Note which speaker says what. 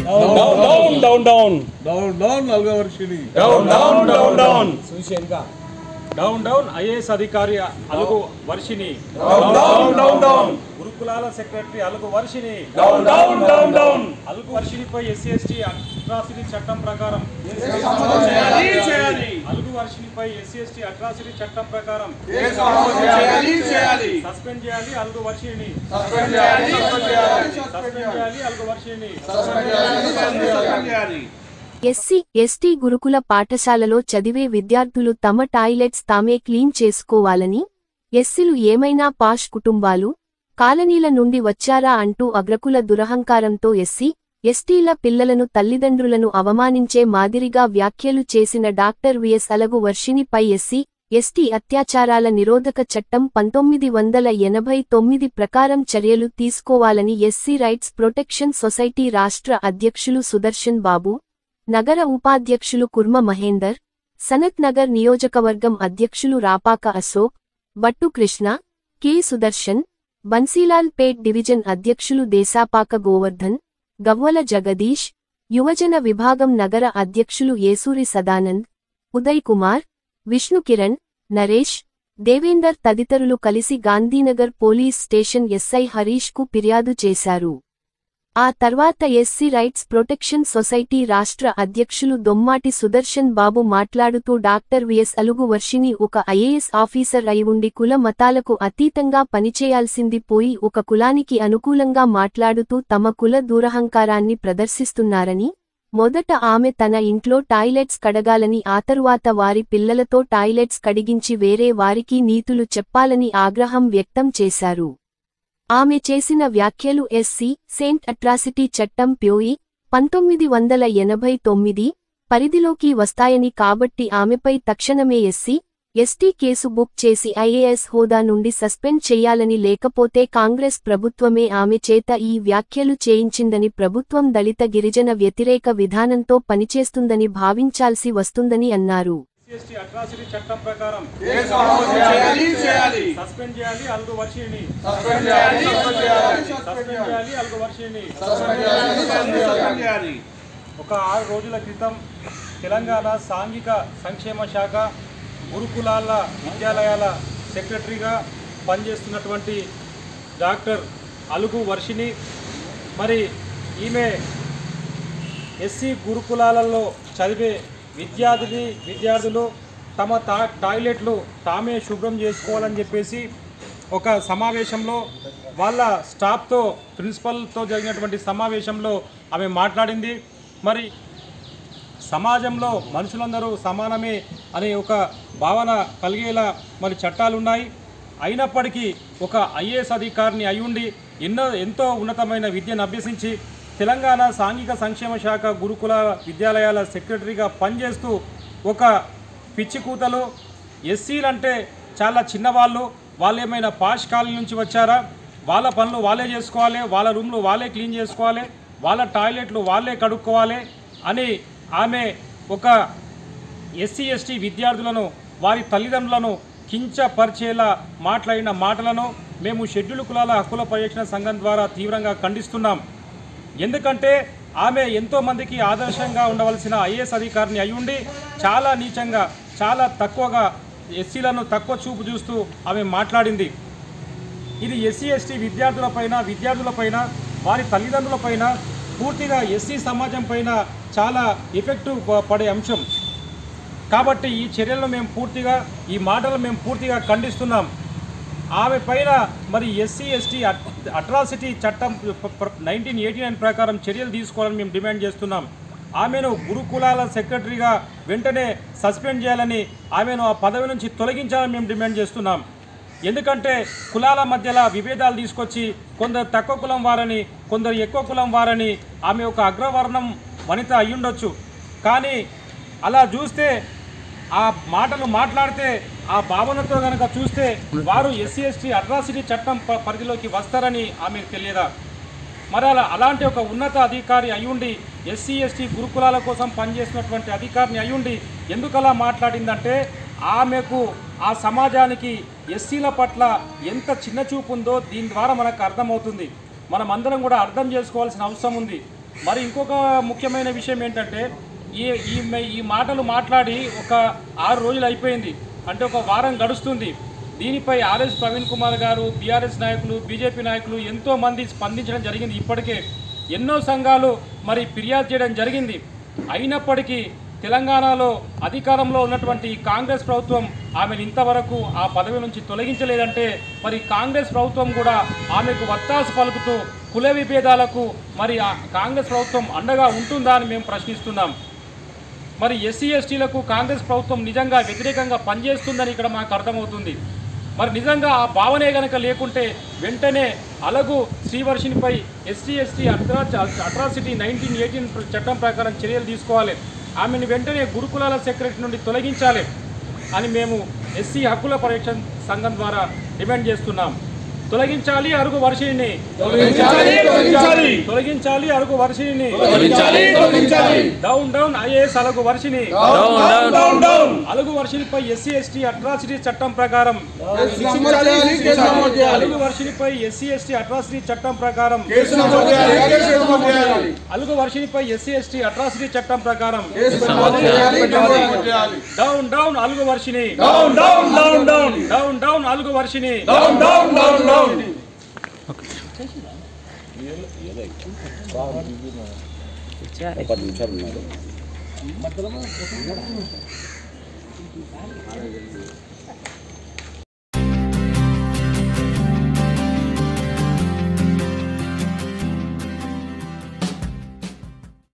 Speaker 1: Down down
Speaker 2: down down నాలుగో Varshini
Speaker 1: down down down down
Speaker 3: down down IAS అధికారి Alugu Varshini
Speaker 1: down down down
Speaker 3: గురుకులాల secretary Alugu Varshini
Speaker 1: down down down down
Speaker 3: Alugu వర్షినిపై SC ST atrocity చట్టం ప్రకారం అలుగు వర్షినిపై ఎస్సీ ఎస్టీ అట్రాసిటీ చట్టం ప్రకారం సస్పెండ్ చేయాలి అలుగు వర్షిని సస్పెండ్ చేయాలి అలుగు వర్షిని
Speaker 4: ఎస్సీ, ఎస్టీ గురుకుల పాఠశాలలో చదివే విద్యార్థులు తమ టాయిలెట్స్ తామే క్లీన్ చేసుకోవాలని, ఎస్సీలు ఏమైనా పాష్ కుటుంబాలు, కాలనీల నుండి వచ్చారా అంటూ అగ్రకుల దురహంకారంతో ఎస్సీ, ఎస్టీల పిల్లలను తల్లిదండ్రులను అవమానించే మాదిరిగా వ్యాఖ్యలు చేసిన డాక్టర్ విఎస్ అలగు వర్షినిపై ఎస్సీ, ఎస్టీ అత్యాచారాల నిరోధక చట్టం 1989 ప్రకారం చర్యలు తీసుకోవాలని ఎస్సీ రైట్స్ ప్రొటెక్షన్ సొసైటీ రాష్ట్ర అధ్యక్షులు సుదర్శన్ బాబు, నగర ఉపాధ్యక్షులు కుర్మ మహేందర్, సనత్ నగర్ నియోజకవర్గం అధ్యక్షులు రాపాక అశోక్, బట్టు కృష్ణ, కె సుదర్శన్, బన్సీలాల్ పేట్ డివిజన్ అధ్యక్షులు దేశాపాక గోవర్ధన్, గవ్వల జగదీష్, యువజన విభాగం నగర అధ్యక్షులు ఏసూరి సదానంద్, ఉదయ్ కుమార్, విష్ణు కిరణ్, నరేష్, దేవేందర్ తదితరులు కలిసి Gandhinagar police station SI Harish కు ఫిర్యాదు చేశారు. ఆ తర్వాత ఎస్సీ రైట్స్ ప్రొటెక్షన్ సొసైటీ రాష్ట్ర అధ్యక్షులు దొమ్మాటి సుదర్శన్ బాబు మాట్లాడుతూ డాక్టర్ విఎస్ అలుగు వర్షిని ఒక ఐఏఎస్ ఆఫీసర్ అయి ఉండి కుల మతాలకు అతీతంగా పనిచేయాల్సింది పోయి ఒక కులానికి అనుకూలంగా మాట్లాడుతూ తమ కుల దూరహంకారాన్ని ప్రదర్శిస్తున్నారని, మొదట ఆమె తన ఇంట్లో టాయిలెట్స్ కడగాలని ఆ తరువాత వారి పిల్లలతో టాయిలెట్స్ కడిగించి వేరే వారికి నీతులు చెప్పాలని ఆగ్రహం వ్యక్తం చేశారు. ఆమె చేసిన వ్యాఖ్యలు ఎస్సీ, సెయింట్ అట్రాసిటీ చట్టం ప్యోయి 1989 పరిధిలోకి వస్తాయని కాబట్టి ఆమెపై తక్షణమే ఎస్సీ, ఎస్టీ కేసు బుక్ చేసి ఐఏఎస్ హోదా నుండి సస్పెండ్ చెయ్యాలని, లేకపోతే కాంగ్రెస్ ప్రభుత్వమే ఆమె చేత ఈ వ్యాఖ్యలు చేయించిందని, ప్రభుత్వం దళిత గిరిజన వ్యతిరేక విధానంతో పనిచేస్తుందని భావించాల్సి వస్తుందని అన్నారు.
Speaker 3: ఎస్టీ అట్రాసిటీ చట్టం ప్రకారం సస్పెండ్ చేయాలి అలుగు వర్షిని ఒక 6 రోజుల క్రితం తెలంగాణ సాంఘిక సంక్షేమ శాఖ గురుకులాల విద్యాలయాల సెక్రటరీగా పనిచేస్తున్నటువంటి డాక్టర్ అలుగు వర్షిని, మరి ఈమె ఎస్సీ గురుకులాలలో చదివే విద్యార్థులు తమ టాయిలెట్లు తామే శుభ్రం చేసుకోవాలని చెప్పేసి ఒక సమావేశంలో వాళ్ళ స్టాఫ్తో, ప్రిన్సిపల్తో జరిగినటువంటి సమావేశంలో ఆమె మాట్లాడింది. మరి సమాజంలో మనుషులందరూ సమానమే అనే ఒక భావన కలిగేలా మరి చట్టాలున్నాయి. అయినప్పటికీ ఒక ఐఏఎస్ అధికారిని అయ్యుండి ఎంతో ఉన్నతమైన విద్యను అభ్యసించి తెలంగాణ సాంఘిక సంక్షేమ శాఖ గురుకుల విద్యాలయాల సెక్రటరీగా పనిచేస్తూ ఒక పిచ్చి కూతలు, ఎస్సీలంటే చాలా చిన్నవాళ్ళు, వాళ్ళు ఏమైనా పాష్ కాలనీ నుంచి వచ్చారా, వాళ్ళ పనులు వాళ్ళే చేసుకోవాలి, వాళ్ళ రూమ్లు వాళ్ళే క్లీన్ చేసుకోవాలి, వాళ్ళ టాయిలెట్లు వాళ్ళే కడుక్కోవాలి అని ఆమె ఒక ఎస్సీ ఎస్టీ విద్యార్థులను, వారి తల్లిదండ్రులను కించపరిచేలా మాట్లాడిన మాటలను మేము షెడ్యూల్ కులాల హక్కుల పరిరక్షణ సంఘం ద్వారా తీవ్రంగా ఖండిస్తున్నాం. ఎందుకంటే ఆమె ఎంతోమందికి ఆదర్శంగా ఉండవలసిన ఐఏఎస్ అధికారిని అయ్యుండి చాలా నీచంగా, చాలా తక్కువగా ఎస్సీలను తక్కువ చూపు చూస్తూ ఆమె మాట్లాడింది. ఇది ఎస్సీ ఎస్టీ విద్యార్థులపైన వారి తల్లిదండ్రులపైన పూర్తిగా ఎస్సీ సమాజం పైన చాలా ఎఫెక్టివ్ పడే అంశం. కాబట్టి ఈ చర్యలను ఈ మాటలను మేము పూర్తిగా ఖండిస్తున్నాం. ఆమె పైన మరి ఎస్సీ ఎస్టీ అట్రాసిటీ చట్టం 1989 ప్రకారం చర్యలు తీసుకోవాలని మేము డిమాండ్ చేస్తున్నాం. ఆమెను గురుకులాల సెక్రటరీగా వెంటనే సస్పెండ్ చేయాలని, ఆమెను ఆ పదవి నుంచి తొలగించాలని మేము డిమాండ్ చేస్తున్నాం. ఎందుకంటే కులాల మధ్యలో విభేదాలు తీసుకొచ్చి కొందరు తక్కువ కులం వారని, కొందరు ఎక్కువ కులం వారని, ఆమె ఒక అగ్రవర్ణం వనిత అయ్యుండొచ్చు. కానీ అలా చూస్తే, ఆ మాటలు మాట్లాడితే, ఆ భావనతో కనుక చూస్తే వారు ఎస్సీ ఎస్టీ అట్రాసిటీ చట్టం పరిధిలోకి వస్తారని ఆమెకు తెలియదా? మరి అలాంటి ఒక ఉన్నత అధికారి అయ్యుండి, ఎస్సీ ఎస్టీ గురుకులాల కోసం పనిచేసినటువంటి అధికారిని అయ్యుండి ఎందుకలా మాట్లాడిందంటే, ఆమెకు ఆ సమాజానికి ఎస్సీల పట్ల ఎంత చిన్న చూపు ఉందో దీని ద్వారా మనకు అర్థమవుతుంది. మనం అందరం కూడా అర్థం చేసుకోవాల్సిన అవసరం ఉంది. మరి ఇంకొక ముఖ్యమైన విషయం ఏంటంటే ఈ మాటలు మాట్లాడి ఒక 6 రోజులు అయిపోయింది, అంటే ఒక వారం గడుస్తుంది. దీనిపై ఆర్ఎస్ ప్రవీణ్ కుమార్ గారు, బీఆర్ఎస్ నాయకులు, బీజేపీ నాయకులు ఎంతోమంది స్పందించడం జరిగింది. ఇప్పటికే ఎన్నో సంఘాలు మరి ఫిర్యాదు చేయడం జరిగింది. అయినప్పటికీ తెలంగాణలో అధికారంలో ఉన్నటువంటి కాంగ్రెస్ ప్రభుత్వం ఆమెను ఇంతవరకు ఆ పదవి నుంచి తొలగించలేదంటే మరి కాంగ్రెస్ ప్రభుత్వం కూడా ఆమెకు వత్తాసు పలుకుతూ కుల విభేదాలకు మరి ఆ కాంగ్రెస్ ప్రభుత్వం అండగా ఉంటుందా అని మేము ప్రశ్నిస్తున్నాం. మరి ఎస్సీ ఎస్టీలకు కాంగ్రెస్ ప్రభుత్వం నిజంగా వ్యతిరేకంగా పనిచేస్తుందని ఇక్కడ మాకు అర్థమవుతుంది. మరి నిజంగా ఆ భావనే కనుక లేకుంటే వెంటనే అలగు శ్రీవర్షినిపై ఎస్సీ ఎస్టీ అట్రాసిటీ 1918 చట్టం ప్రకారం చర్యలు తీసుకోవాలి, ఆమెను వెంటనే గురుకులాల సెక్రటరీ నుండి తొలగించాలి అని మేము ఎస్సీ హక్కుల పరిరక్షణ సంఘం ద్వారా డిమాండ్ చేస్తున్నాం. తొలగించాలి అరుగు వర్షిణిని, తొలగించాలి అరుగు వర్షిణిని, డౌన్ డౌన్ ఐఏఎస్ అలుగు వర్షిణి, అలుగు వర్షినిపై ఎస్సీ ఎస్టీ అట్రాసిటీ చట్టం ప్రకారం, అలుగు వర్షినిపై ఎస్సీ ఎస్టీ అట్రాసిటీ చట్టం ప్రకారం, అలుగు వర్షినిపై ఎస్సీ ఎస్టీ అట్రాసిటీ చట్టం ప్రకారం డౌన్ డౌన్ అలుగు వర్షిని, డౌన్ డౌన్ అలుగు వర్షిని.